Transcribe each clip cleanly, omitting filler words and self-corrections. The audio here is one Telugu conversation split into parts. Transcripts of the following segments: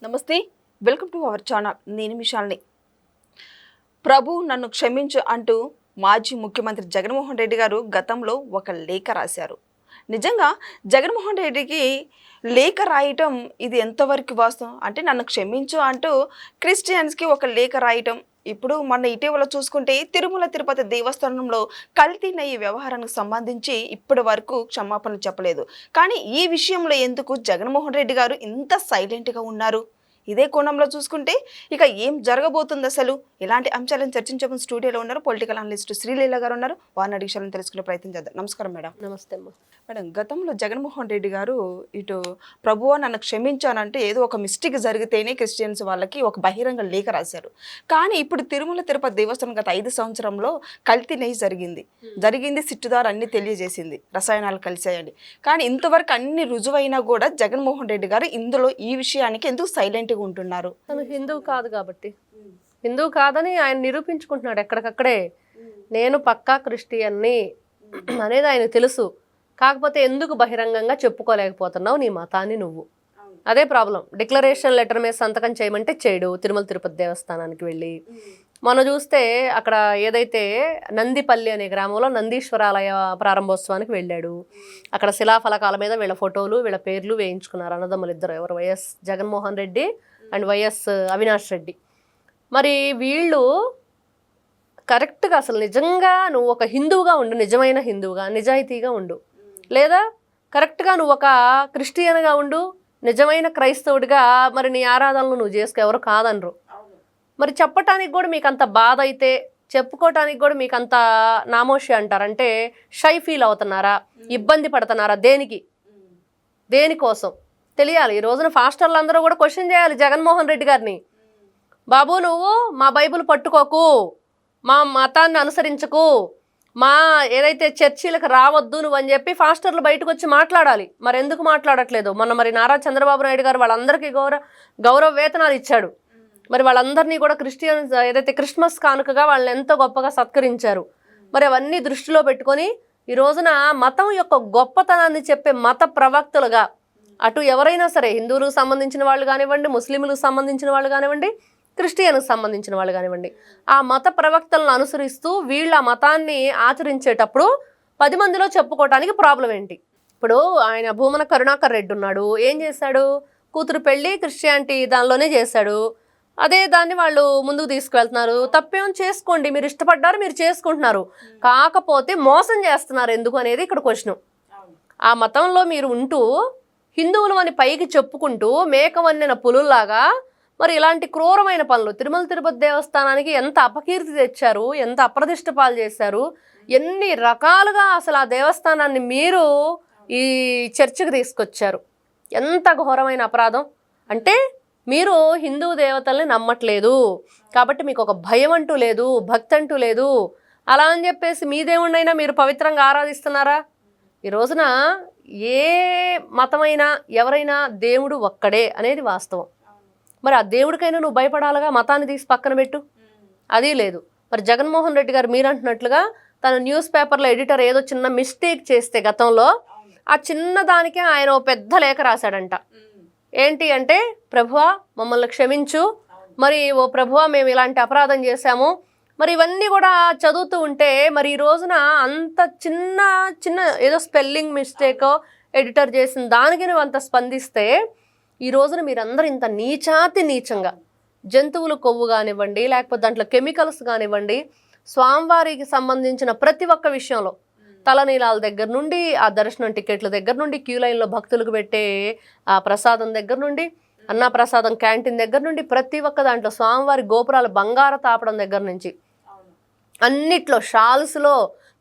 నమస్తే, వెల్కమ్ టు అవర్ ఛానల్. నేను మిషాల్ని. ప్రభు నన్ను క్షమించు అంటూ మాజీ ముఖ్యమంత్రి జగన్మోహన్ రెడ్డి గారు గతంలో ఒక లేఖ రాశారు. నిజంగా జగన్మోహన్ రెడ్డికి లేఖ రాయటం ఇది ఎంతవరకు వాస్తవం అంటే, నన్ను క్షమించు అంటూ క్రిస్టియన్స్కి ఒక లేఖ రాయటం. ఇప్పుడు మన ఇటీవల చూసుకుంటే తిరుమల తిరుపతి దేవస్థానంలో కల్తీ నెయ్యి వ్యవహారానికి సంబంధించి ఇప్పటి వరకు క్షమాపణలు చెప్పలేదు. కానీ ఈ విషయంలో ఎందుకు జగన్మోహన్ రెడ్డి గారు ఇంత సైలెంట్గా ఉన్నారు? ఇదే కోణంలో చూసుకుంటే ఇక ఏం జరగబోతుంది, అసలు ఇలాంటి అంశాలను చర్చించబోతున్న స్టూడియోలో ఉన్నారు పొలిటికల్ అనలిస్ట్ శ్రీలీల గారు ఉన్నారు. వారిని అడిగి తెలుసుకునే ప్రయత్నం చేద్దాం. నమస్కారం మేడం. నమస్తే అమ్మ. మేడం, గతంలో జగన్మోహన్ రెడ్డి గారు ఇటు ప్రభువా నన్ను క్షమించానంటే ఏదో ఒక మిస్టేక్ జరిగితేనే క్రిస్టియన్స్ వాళ్ళకి ఒక బహిరంగ లేఖ రాశారు. కానీ ఇప్పుడు తిరుమల తిరుపతి దేవస్థానం గత 5 సంవత్సరంలో కల్తీ నెయ్యి జరిగింది సిట్టుదారు అన్ని తెలియజేసింది, రసాయనాలు కలిసాయండి. కానీ ఇంతవరకు అన్ని రుజువైనా కూడా జగన్మోహన్ రెడ్డి గారు ఇందులో ఈ విషయానికి ఎందుకు సైలెంట్గా ఉంటున్నారు? తను హిందువు కాదు కాబట్టి, హిందువు కాదని ఆయన నిరూపించుకుంటున్నాడు ఎక్కడికక్కడే. నేను పక్కా క్రిస్టియన్ని అనేది ఆయన తెలుసు. కాకపోతే ఎందుకు బహిరంగంగా చెప్పుకోలేకపోతున్నావు నీ మతాన్ని నువ్వు? అదే ప్రాబ్లం. డిక్లరేషన్ లెటర్ మీద సంతకం చేయమంటే చేయడు. తిరుమల తిరుపతి దేవస్థానానికి వెళ్ళి మనం చూస్తే అక్కడ ఏదైతే నందిపల్లి అనే గ్రామంలో నందీశ్వరాలయ ప్రారంభోత్సవానికి వెళ్ళాడు. అక్కడ శిలాఫలకాల మీద వీళ్ళ ఫోటోలు వీళ్ళ పేర్లు వేయించుకున్నారు అన్నదమ్ములు ఇద్దరు. ఎవరు? YS Jaganmohan Reddy and YS Avinash Reddy. మరి వీళ్ళు కరెక్ట్గా అసలు నిజంగా నువ్వు ఒక హిందువుగా ఉండు, నిజమైన హిందువుగా నిజాయితీగా ఉండు, లేదా కరెక్ట్గా నువ్వు ఒక క్రిస్టియన్గా ఉండు, నిజమైన క్రైస్తవుడిగా మరి నీ ఆరాధనలు నువ్వు చేసుకో, ఎవరు కాదనరు. మరి చెప్పటానికి కూడా మీకు అంత బాధ అయితే, చెప్పుకోవటానికి కూడా మీకు అంత నామోషి అంటారంటే షై ఫీల్ అవుతున్నారా, ఇబ్బంది పడుతున్నారా? దేనికోసం తెలియాలి. ఈ రోజున ఫాస్టర్లు అందరూ కూడా క్వశ్చన్ చేయాలి జగన్మోహన్ రెడ్డి గారిని. బాబు నువ్వు మా బైబిల్ పట్టుకోకు, మా మతాన్ని అనుసరించకు, మా ఏదైతే చర్చిలకు రావద్దు నువ్వు అని చెప్పి ఫాస్టర్లు బయటకు వచ్చి మాట్లాడాలి. మరి ఎందుకు మాట్లాడట్లేదు? మరి నారా చంద్రబాబు నాయుడు గారు వాళ్ళందరికీ గౌరవ వేతనాలు ఇచ్చాడు. మరి వాళ్ళందరినీ కూడా క్రిస్టియన్స్ ఏదైతే క్రిస్మస్ కానుకగా వాళ్ళని ఎంతో గొప్పగా సత్కరించారు. మరి అవన్నీ దృష్టిలో పెట్టుకొని ఈ రోజున మతం యొక్క గొప్పతనాన్ని చెప్పే మత ప్రవక్తలుగా అటు ఎవరైనా సరే, హిందువులకు సంబంధించిన వాళ్ళు కానివ్వండి, ముస్లింలకు సంబంధించిన వాళ్ళు కానివ్వండి, క్రిస్టియన్కి సంబంధించిన వాళ్ళు కానివ్వండి, ఆ మత ప్రవక్తలను అనుసరిస్తూ వీళ్ళ మతాన్ని ఆచరించేటప్పుడు 10 మందిలో చెప్పుకోవటానికి ప్రాబ్లం ఏంటి? ఇప్పుడు ఆయన భూమన కరుణాకర్ రెడ్డి ఉన్నాడు. ఏం చేశాడు? కూతురు పెళ్ళి క్రిస్టియానిటీ దానిలోనే చేశాడు. అదే దాన్ని వాళ్ళు ముందుకు తీసుకువెళ్తున్నారు. తప్పేం చేసుకోండి, మీరు ఇష్టపడ్డారు, మీరు చేసుకుంటున్నారు. కాకపోతే మోసం చేస్తున్నారు ఎందుకు అనేది ఇక్కడ క్వశ్చన్. ఆ మతంలో మీరు ఉంటూ హిందువులు అని పైకి చెప్పుకుంటూ మేకవన్నిన పులుల్లాగా మరి ఇలాంటి క్రూరమైన పనులు తిరుమల తిరుపతి దేవస్థానానికి ఎంత అపకీర్తి తెచ్చారు, ఎంత అప్రదిష్ట పాలు చేశారు, ఎన్ని రకాలుగా అసలు ఆ దేవస్థానాన్ని మీరు ఈ చర్చకు తీసుకొచ్చారు. ఎంత ఘోరమైన అపరాధం అంటే, మీరు హిందూ దేవతల్ని నమ్మట్లేదు కాబట్టి మీకు ఒక భయం అంటూ లేదు, భక్తి అంటూ లేదు. అలా అని చెప్పేసి మీ దేవుణ్ణైనా మీరు పవిత్రంగా ఆరాధిస్తున్నారా? ఈ రోజున ఏ మతమైనా ఎవరైనా దేవుడు ఒక్కడే అనేది వాస్తవం. మరి ఆ దేవుడికైనా నువ్వు భయపడాలిగా, మతాన్ని తీసి పక్కన పెట్టు. అది లేదు. మరి జగన్మోహన్ రెడ్డి గారు మీరు అంటున్నట్లుగా తను న్యూస్ పేపర్లో ఎడిటర్ ఏదో చిన్న మిస్టేక్ చేస్తే గతంలో ఆ చిన్న దానికే ఆయన ఓ పెద్ద లేఖ రాశాడంట. ఏంటి అంటే, ప్రభువా మమ్మల్ని క్షమించు, మరి ఓ ప్రభువా మేము ఇలాంటి అపరాధం చేశాము. మరి ఇవన్నీ కూడా చదువుతూ ఉంటే మరి ఈ రోజున అంత చిన్న ఏదో స్పెల్లింగ్ మిస్టేకో ఎడిటర్ చేసిన దానికి నువ్వు అంత స్పందిస్తే, ఈ రోజున మీరందరూ ఇంత నీచంగా జంతువుల కొవ్వు కానివ్వండి, లేకపోతే దాంట్లో కెమికల్స్ కానివ్వండి, స్వామివారికి సంబంధించిన ప్రతి ఒక్క విషయంలో తలనీలాల దగ్గర నుండి, ఆ దర్శనం టికెట్ల దగ్గర నుండి, క్యూ లైన్లో భక్తులకు పెట్టే ఆ ప్రసాదం దగ్గర నుండి, అన్నా ప్రసాదం క్యాంటీన్ దగ్గర నుండి, ప్రతి ఒక్క దాంట్లో స్వామివారి గోపురాలు బంగార తాపడం దగ్గర నుంచి అన్నిట్లో, షాల్స్లో,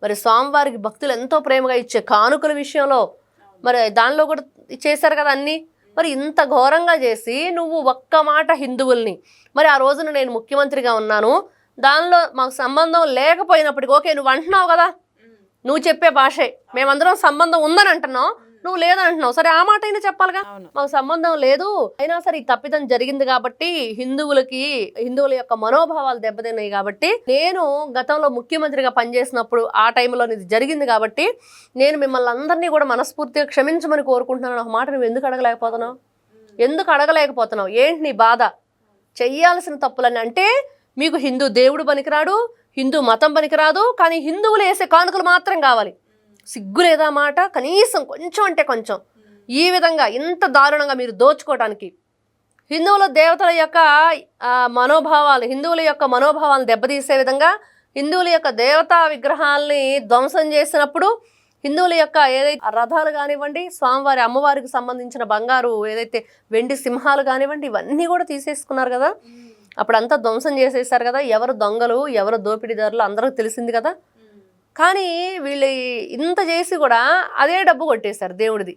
మరి స్వామివారికి భక్తులు ఎంతో ప్రేమగా ఇచ్చే కానుకల విషయంలో మరి దానిలో కూడా చేశారు కదా అన్నీ. మరి ఇంత ఘోరంగా చేసి నువ్వు ఒక్క మాట హిందువుల్ని, మరి ఆ రోజున నేను ముఖ్యమంత్రిగా ఉన్నాను, దానిలో మాకు సంబంధం లేకపోయినప్పటికీ, ఓకే నువ్వు అంటున్నావు కదా, నువ్వు చెప్పే భాషే మేమందరం సంబంధం ఉందని అంటున్నావు, నువ్వు లేదంటున్నావు, సరే ఆ మాట అయినా చెప్పాలిగా. మాకు సంబంధం లేదు, అయినా సరే ఈ తప్పిదం జరిగింది కాబట్టి హిందువుల యొక్క మనోభావాలు దెబ్బతిన్నాయి కాబట్టి, నేను గతంలో ముఖ్యమంత్రిగా పనిచేసినప్పుడు ఆ టైంలో ఇది జరిగింది కాబట్టి నేను మిమ్మల్ని అందరినీ కూడా మనస్ఫూర్తిగా క్షమించమని కోరుకుంటున్నాను. ఒక మాట నువ్వు ఎందుకు అడగలేకపోతున్నావు? ఎందుకు అడగలేకపోతున్నావు? ఏంటి నీ బాధ? చెయ్యాల్సిన తప్పులని అంటే మీకు హిందూ దేవుడు పనికిరాడు, హిందూ మతం పనికిరాదు, కానీ హిందువులు వేసే కానుకలు మాత్రం కావాలి. సిగ్గు లేదా మాట? కనీసం కొంచెం అంటే కొంచెం ఈ విధంగా ఇంత దారుణంగా మీరు దోచుకోవడానికి హిందువుల దేవతల యొక్క హిందువుల యొక్క మనోభావాలను దెబ్బతీసే విధంగా హిందువుల యొక్క దేవతా విగ్రహాలని ధ్వంసం చేసినప్పుడు హిందువుల యొక్క ఏదైతే రథాలు కానివ్వండి, స్వామివారి అమ్మవారికి సంబంధించిన బంగారు ఏదైతే వెండి సింహాలు కానివ్వండి, ఇవన్నీ కూడా తీసేసుకున్నారు కదా. అప్పుడంతా ధ్వంసం చేసేసారు కదా. ఎవరు దొంగలు, ఎవరు దోపిడీదారులు అందరికీ తెలిసింది కదా. కానీ వీళ్ళు ఇంత చేసి కూడా అదే డబ్బు కొట్టేశారు దేవుడిది.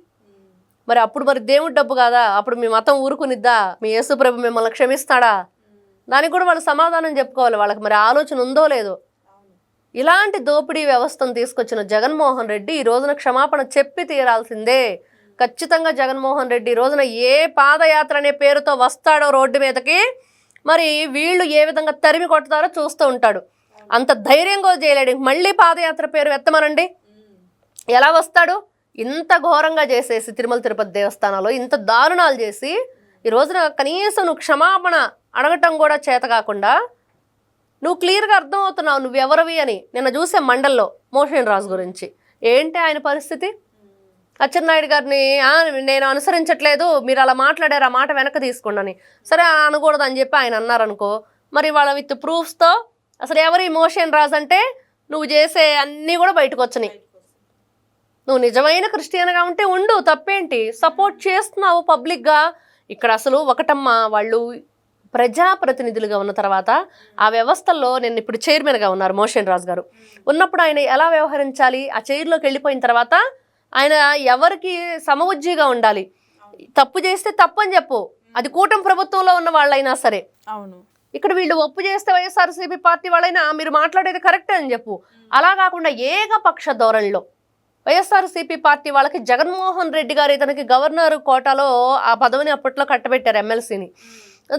మరి అప్పుడు మరి దేవుడి డబ్బు కాదా? అప్పుడు మీ మతం ఊరుకునిద్దా? మీ యేసు ప్రభు మిమ్మల్ని క్షమిస్తాడా? దానికి కూడా వాళ్ళు సమాధానం చెప్పుకోవాలి. వాళ్ళకి మరి ఆలోచన ఉందో లేదో. ఇలాంటి దోపిడీ వ్యవస్థను తీసుకొచ్చిన జగన్మోహన్ రెడ్డి ఈ రోజున క్షమాపణ చెప్పి తీరాల్సిందే. ఖచ్చితంగా జగన్మోహన్ రెడ్డి ఈ రోజున ఏ పాదయాత్ర అనే పేరుతో వస్తాడో రోడ్డు మీదకి, మరి వీళ్ళు ఏ విధంగా తరిమి కొడతారో చూస్తూ ఉంటాడు. అంత ధైర్యంగా చేయలేడు. మళ్ళీ పాదయాత్ర పేరు ఎత్తమనండి, ఎలా వస్తాడు? ఇంత ఘోరంగా చేసేసి తిరుమల తిరుపతి దేవస్థానాల్లో ఇంత దారుణాలు చేసి ఈ రోజున కనీసం నువ్వు క్షమాపణ అడగటం కూడా చేత కాకుండా నువ్వు క్లియర్గా అర్థమవుతున్నావు నువ్వెవరవి అని. నిన్న చూసే మండల్లో మోషన్ రాజు గురించి ఏంటి ఆయన పరిస్థితి? అచ్చెన్నాయుడు గారిని నేను అనుసరించట్లేదు, మీరు అలా మాట్లాడారు, ఆ మాట వెనక్కి తీసుకోండి. సరే అనకూడదు అని చెప్పి ఆయన అన్నారనుకో, మరి వాళ్ళ విత్ ప్రూఫ్స్తో అసలు ఎవరి మోషన్ రాజు అంటే నువ్వు చేసే అన్నీ కూడా బయటకు వచ్చినాయి. నువ్వు నిజమైన క్రిస్టియన్గా ఉంటే ఉండు, తప్పేంటి? సపోర్ట్ చేస్తున్నావు పబ్లిక్గా. ఇక్కడ అసలు ఒకటమ్మా, వాళ్ళు ప్రజాప్రతినిధులుగా ఉన్న తర్వాత ఆ వ్యవస్థల్లో నేను ఇప్పుడు చైర్మన్గా ఉన్నారు మోషన్ రాజు గారు ఉన్నప్పుడు ఆయన ఎలా వ్యవహరించాలి? ఆ చైర్లోకి వెళ్ళిపోయిన తర్వాత ఆయన ఎవరికి సమవుజ్జిగా ఉండాలి. తప్పు చేస్తే తప్పు అని చెప్పు, అది కూటమి ప్రభుత్వంలో ఉన్న వాళ్ళైనా సరే. అవును, ఇక్కడ వీళ్ళు ఒప్పు చేస్తే వైఎస్ఆర్సీపీ పార్టీ వాళ్ళైనా మీరు మాట్లాడేది కరెక్టే అని చెప్పు. అలా కాకుండా ఏకపక్ష ధోరణిలో వైఎస్ఆర్సీపీ పార్టీ వాళ్ళకి జగన్మోహన్ రెడ్డి గారు ఇతనికి గవర్నర్ కోటాలో ఆ పదవిని అప్పట్లో కట్టబెట్టారు, ఎమ్మెల్సీని.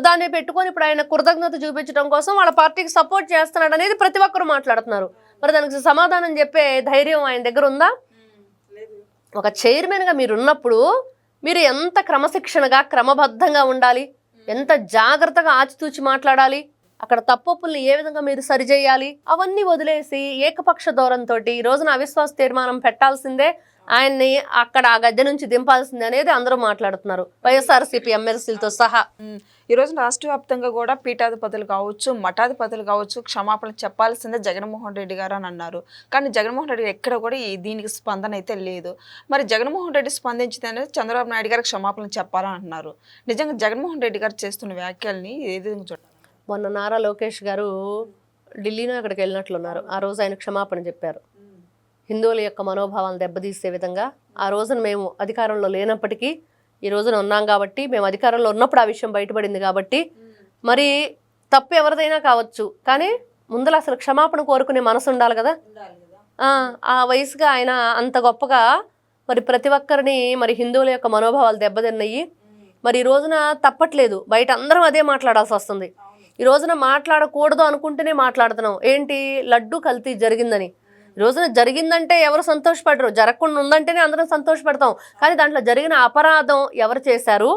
దాన్ని పెట్టుకొని ఇప్పుడు ఆయన కృతజ్ఞత చూపించడం కోసం వాళ్ళ పార్టీకి సపోర్ట్ చేస్తున్నాడు అనేది ప్రతి ఒక్కరు మాట్లాడుతున్నారు. మరి దానికి సమాధానం చెప్పే ధైర్యం ఆయన దగ్గర ఉందా? ఒక చైర్మన్గా మీరు ఉన్నప్పుడు మీరు ఎంత క్రమశిక్షణగా క్రమబద్ధంగా ఉండాలి, ఎంత జాగ్రత్తగా ఆచితూచి మాట్లాడాలి, అక్కడ తప్పుల్ని ఏ విధంగా మీరు సరిచేయాలి, అవన్నీ వదిలేసి ఏకపక్ష ధోరణితో ఈ రోజున అవిశ్వాస తీర్మానం పెట్టాల్సిందే, ఆయన్ని అక్కడ ఆ గద్దె నుంచి దింపాల్సిందే అనేది అందరూ మాట్లాడుతున్నారు, వైఎస్ఆర్సీపీ ఎమ్మెల్సీలతో సహా. ఈ రోజు రాష్ట్ర వ్యాప్తంగా కూడా పీఠాధిపతులు కావచ్చు, మఠాధిపతులు కావచ్చు క్షమాపణ చెప్పాల్సిందే జగన్మోహన్ రెడ్డి గారు అని అన్నారు. కానీ జగన్మోహన్ రెడ్డి ఎక్కడ కూడా దీనికి స్పందన అయితే లేదు. మరి జగన్మోహన్ రెడ్డి స్పందించింది అనేది చంద్రబాబు నాయుడు గారికి క్షమాపణ చెప్పాలని అంటున్నారు. నిజంగా జగన్మోహన్ రెడ్డి గారు చేస్తున్న వ్యాఖ్యల్ని ఏ విధంగా చూడాలి? మొన్న నారా లోకేష్ గారు ఢిల్లీలో అక్కడికి వెళ్ళినట్లున్నారు. ఆ రోజు ఆయన క్షమాపణ చెప్పారు. హిందువుల యొక్క మనోభావాలను దెబ్బతీసే విధంగా ఆ రోజున మేము అధికారంలో లేనప్పటికీ ఈ రోజున ఉన్నాం కాబట్టి, మేము అధికారంలో ఉన్నప్పుడు ఆ విషయం బయటపడింది కాబట్టి, మరి తప్పు ఎవరిదైనా కావచ్చు, కానీ ముందర అసలు క్షమాపణ కోరుకునే మనసు ఉండాలి కదా. ఆ వయసుగా ఆయన అంత గొప్పగా మరి ప్రతి ఒక్కరిని మరి హిందువుల యొక్క మనోభావాలు దెబ్బతిన్నాయి. మరి ఈ రోజున తప్పట్లేదు, బయట అందరం అదే మాట్లాడాల్సి వస్తుంది. ఈ రోజున మాట్లాడకూడదు అనుకుంటేనే మాట్లాడుతున్నాం. ఏంటి? లడ్డు కల్తీ జరిగిందని. ఈ రోజున జరిగిందంటే ఎవరు సంతోషపడరు, జరగకుండా ఉందంటేనే అందరం సంతోషపడతాం. కానీ దాంట్లో జరిగిన అపరాధం ఎవరు చేశారు,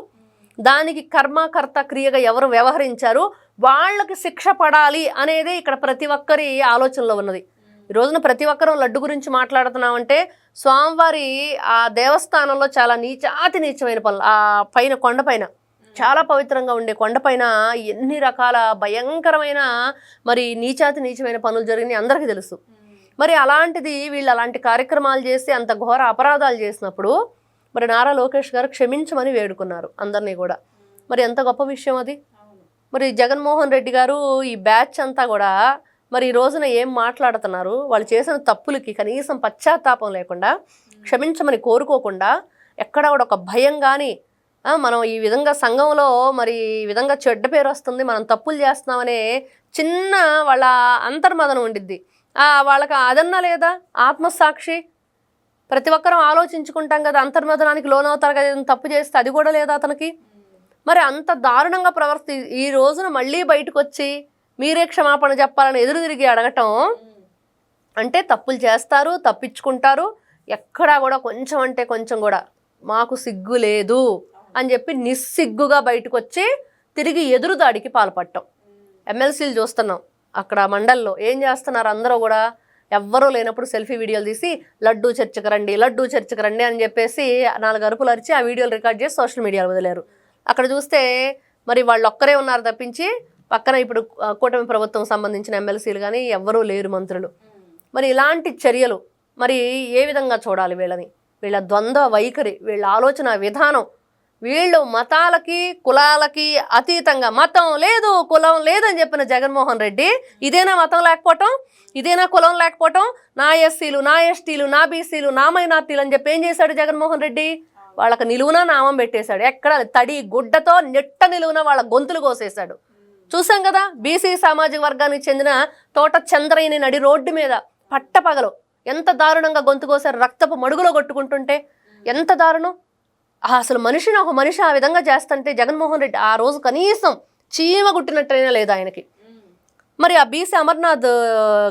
దానికి కర్మకర్త క్రియగా ఎవరు వ్యవహరించారు, వాళ్ళకి శిక్ష పడాలి అనేది ఇక్కడ ప్రతి ఒక్కరి ఆలోచనలో ఉన్నది. ఈ రోజున ప్రతి ఒక్కరూ లడ్డు గురించి మాట్లాడుతున్నామంటే స్వామివారి ఆ దేవస్థానంలో చాలా నీచమైన పనులు, ఆ పైన కొండపైన చాలా పవిత్రంగా ఉండే కొండపైన ఎన్ని రకాల భయంకరమైన మరి నీచమైన పనులు జరిగినాయి అందరికీ తెలుసు. మరి అలాంటిది వీళ్ళు అలాంటి కార్యక్రమాలు చేసి అంత ఘోర అపరాధాలు చేసినప్పుడు మరి నారా లోకేష్ గారు క్షమించమని వేడుకున్నారు అందరినీ కూడా. మరి ఎంత గొప్ప విషయం అది. మరి జగన్మోహన్ రెడ్డి గారు ఈ బ్యాచ్ అంతా కూడా మరి ఈ రోజున ఏం మాట్లాడుతున్నారు? వాళ్ళు చేసిన తప్పులకి కనీసం పశ్చాత్తాపం లేకుండా, క్షమించమని కోరుకోకుండా, ఎక్కడ కూడా ఒక భయం కానీ, మనం ఈ విధంగా సంఘంలో మరి ఈ విధంగా చెడ్డ పేరు వస్తుంది, మనం తప్పులు చేస్తున్నామనే చిన్న వాళ్ళ అంతర్మదనం ఉండిద్ది. వాళ్ళకి అదన్నా లేదా? ఆత్మసాక్షి ప్రతి ఒక్కరూ ఆలోచించుకుంటాం కదా, అంతర్మదనానికి లోనవుతారు కదా, ఏదైనా తప్పు చేస్తే అది కూడా లేదా అతనికి? మరి అంత దారుణంగా ఈ రోజున మళ్ళీ బయటకు వచ్చి మీరే క్షమాపణ చెప్పాలని ఎదురు తిరిగి అడగటం అంటే తప్పులు చేస్తారు, తప్పించుకుంటారు. ఎక్కడా కూడా కొంచెం అంటే కొంచెం కూడా మాకు సిగ్గు లేదు, అని చెప్పి నిస్సిగ్గుగా బయటకు వచ్చి తిరిగి ఎదురుదాడికి పాల్పడటం. ఎమ్మెల్సీలు చూస్తున్నాం అక్కడ మండల్లో ఏం చేస్తున్నారు, అందరూ కూడా ఎవ్వరూ లేనప్పుడు సెల్ఫీ వీడియోలు తీసి లడ్డూ చర్చకు రండి అని చెప్పేసి 4 అరుపులు అరిచి ఆ వీడియోలు రికార్డ్ చేసి సోషల్ మీడియాలో వదిలేరు. అక్కడ చూస్తే మరి వాళ్ళు ఒక్కరే ఉన్నారు తప్పించి పక్కన ఇప్పుడు కూటమి ప్రభుత్వం సంబంధించిన ఎమ్మెల్సీలు కానీ ఎవ్వరూ లేరు, మంత్రులు. మరి ఇలాంటి చర్యలు మరి ఏ విధంగా చూడాలి వీళ్ళని, వీళ్ళ ద్వంద్వ వైఖరి, వీళ్ళ ఆలోచన విధానం, వీళ్ళు మతాలకి కులాలకి అతీతంగా మతం లేదు కులం లేదని చెప్పిన జగన్మోహన్ రెడ్డి ఇదేనా మతం లేకపోవటం, ఇదేనా కులం లేకపోవటం, నా ఎస్సీలు నా ఎస్టీలు నా బీసీలు నా మైనార్టీలు అని చెప్పి ఏం చేశాడు జగన్మోహన్ రెడ్డి, వాళ్ళకి నిలువున నామం పెట్టేశాడు. ఎక్కడ తడి గుడ్డతో నెట్ట నిలువున వాళ్ళ గొంతులు కోసేశాడు. చూసాం కదా, బీసీ సామాజిక వర్గానికి చెందిన తోట చంద్రయ్యని నడి రోడ్డు మీద పట్టపగలు ఎంత దారుణంగా గొంతు కోసారు, రక్తపు మడుగులో కొట్టుకుంటుంటే ఎంత దారుణం. అసలు మనిషిని ఒక మనిషి ఆ విధంగా చేస్తుంటే జగన్మోహన్ రెడ్డి ఆ రోజు కనీసం చీమ గుట్టినట్టయినా లేదు ఆయనకి. మరి ఆ బీసీ అమర్నాథ్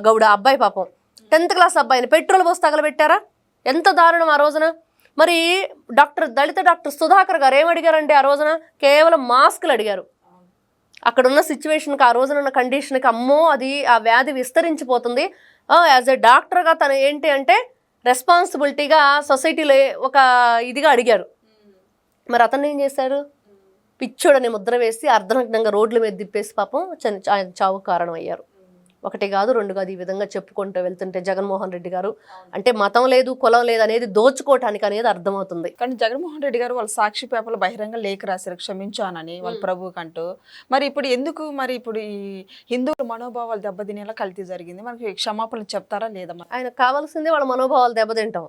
గౌడ అబ్బాయి పాపం 10th క్లాస్ అబ్బాయిని పెట్రోల్ పోసి తగలబెట్టారా, ఎంత దారుణం ఆ రోజున. మరి దళిత డాక్టర్ సుధాకర్ గారు ఏమడిగారంటే ఆ రోజున కేవలం మాస్కులు అడిగారు. అక్కడున్న సిచ్యువేషన్కి ఆ రోజున కండిషన్కి అమ్మో అది ఆ వ్యాధి విస్తరించిపోతుంది, యాజ్ ఎ డాక్టర్గా తను ఏంటి అంటే రెస్పాన్సిబిలిటీగా సొసైటీలో ఒక ఇదిగా అడిగారు. మరి అతను ఏం చేశారు, పిచ్చోడని ముద్ర వేసి అర్ధనగ్నంగా రోడ్ల మీద తిప్పేసి పాపం చావుకు కారణం అయ్యారు. 1 కాదు 2 కాదు, ఈ విధంగా చెప్పుకుంటూ వెళ్తుంటే జగన్మోహన్ రెడ్డి గారు అంటే మతం లేదు కులం లేదు అనేది దోచుకోవటానికి అనేది అర్థమవుతుంది. కానీ జగన్మోహన్ రెడ్డి గారు వాళ్ళ సాక్షి పేపర్లో బహిరంగ లేఖ రాశారు క్షమించానని వాళ్ళ ప్రభువుకంటూ. మరి ఇప్పుడు ఈ హిందువుల మనోభావాలు దెబ్బతినేలా కల్తీ జరిగింది, మనకి క్షమాపణలు చెప్తారా లేదా? ఆయనకు కావాల్సింది వాళ్ళ మనోభావాలు దెబ్బతింటాం,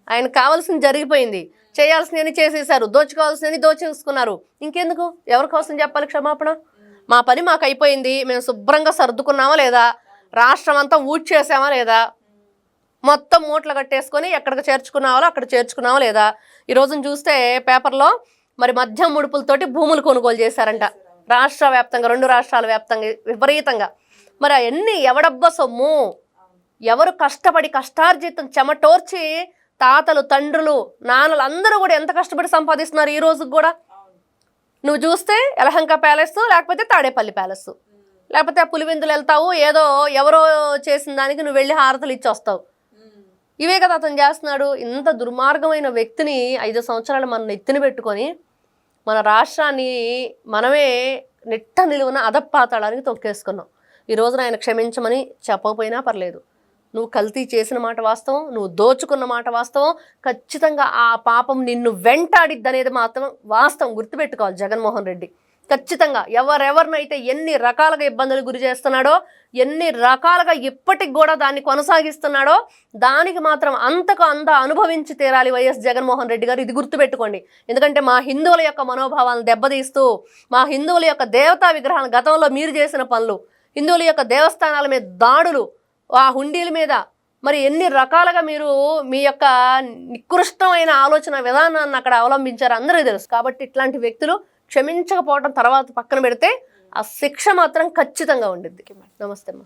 ఆయనకు కావాల్సింది జరిగిపోయింది, చేయాల్సినవి చేసేసారు, దోచుకోవాల్సినవి దోచేసుకున్నారు, ఇంకెందుకు ఎవరి కోసం చెప్పాలి క్షమాపణ? మా పని మాకు అయిపోయింది, మేము శుభ్రంగా సర్దుకున్నామా లేదా, రాష్ట్రం అంతా ఊడ్చేసామా లేదా, మొత్తం మూటలు కట్టేసుకొని ఎక్కడికి చేర్చుకున్నామో అక్కడ చేర్చుకున్నామా లేదా. ఈ రోజున చూస్తే పేపర్లో మరి మద్యం ముడుపులతోటి భూములు కొనుగోలు చేశారంట రాష్ట్ర వ్యాప్తంగా, 2 రాష్ట్రాల వ్యాప్తంగా విపరీతంగా. మరి అవన్నీ ఎవడబ్బ సొమ్ము, ఎవరు కష్టపడి కష్టార్జితం చెమటోర్చి తాతలు తండ్రులు నాన్నలు అందరూ కూడా ఎంత కష్టపడి సంపాదిస్తున్నారు ఈ రోజుకి కూడా. నువ్వు చూస్తే యలహంక ప్యాలెస్, లేకపోతే తాడేపల్లి ప్యాలెస్, లేకపోతే ఆ పులివెందులు వెళ్తావు, ఏదో ఎవరో చేసిన దానికి నువ్వు వెళ్ళి హారతలు ఇచ్చి వస్తావు. ఇవే కదా అతను చేస్తున్నాడు. ఇంత దుర్మార్గమైన వ్యక్తిని 5 సంవత్సరాలు మన ఎత్తిన పెట్టుకొని మన రాష్ట్రాన్ని మనమే నిట్ట నిలువున అధపాతాళానికి తొక్కేసుకున్నాం. ఈ రోజున ఆయన క్షమించమని చెప్పకపోయినా పర్లేదు, నువ్వు కల్తీ చేసిన మాట వాస్తవం, నువ్వు దోచుకున్న మాట వాస్తవం, ఖచ్చితంగా ఆ పాపం నిన్ను వెంటాడిద్ది అనేది మాత్రం వాస్తవం గుర్తుపెట్టుకోవాలి జగన్మోహన్ రెడ్డి. ఖచ్చితంగా ఎవరెవరినైతే ఎన్ని రకాలుగా ఇబ్బందులు గురి చేస్తున్నాడో, ఎన్ని రకాలుగా ఇప్పటికి కూడా దాన్ని కొనసాగిస్తున్నాడో దానికి మాత్రం అంతకు అంత అనుభవించి తీరాలి వైఎస్ జగన్మోహన్ రెడ్డి గారు. ఇది గుర్తుపెట్టుకోండి. ఎందుకంటే మా హిందువుల యొక్క మనోభావాలను దెబ్బతీస్తూ, మా హిందువుల యొక్క దేవతా విగ్రహాలు గతంలో మీరు చేసిన పనులు, హిందువుల యొక్క దేవస్థానాల మీద దాడులు, ఆ హుండీల మీద మరి ఎన్ని రకాలుగా మీరు మీ యొక్క నికృష్టమైన ఆలోచన విధానాన్ని అక్కడ అవలంబించారు అందరికీ తెలుసు. కాబట్టి ఇట్లాంటి వ్యక్తులు క్షమించకపోవడం తర్వాత పక్కన పెడితే ఆ శిక్ష మాత్రం ఖచ్చితంగా ఉండిద్ది. నమస్తే అమ్మా.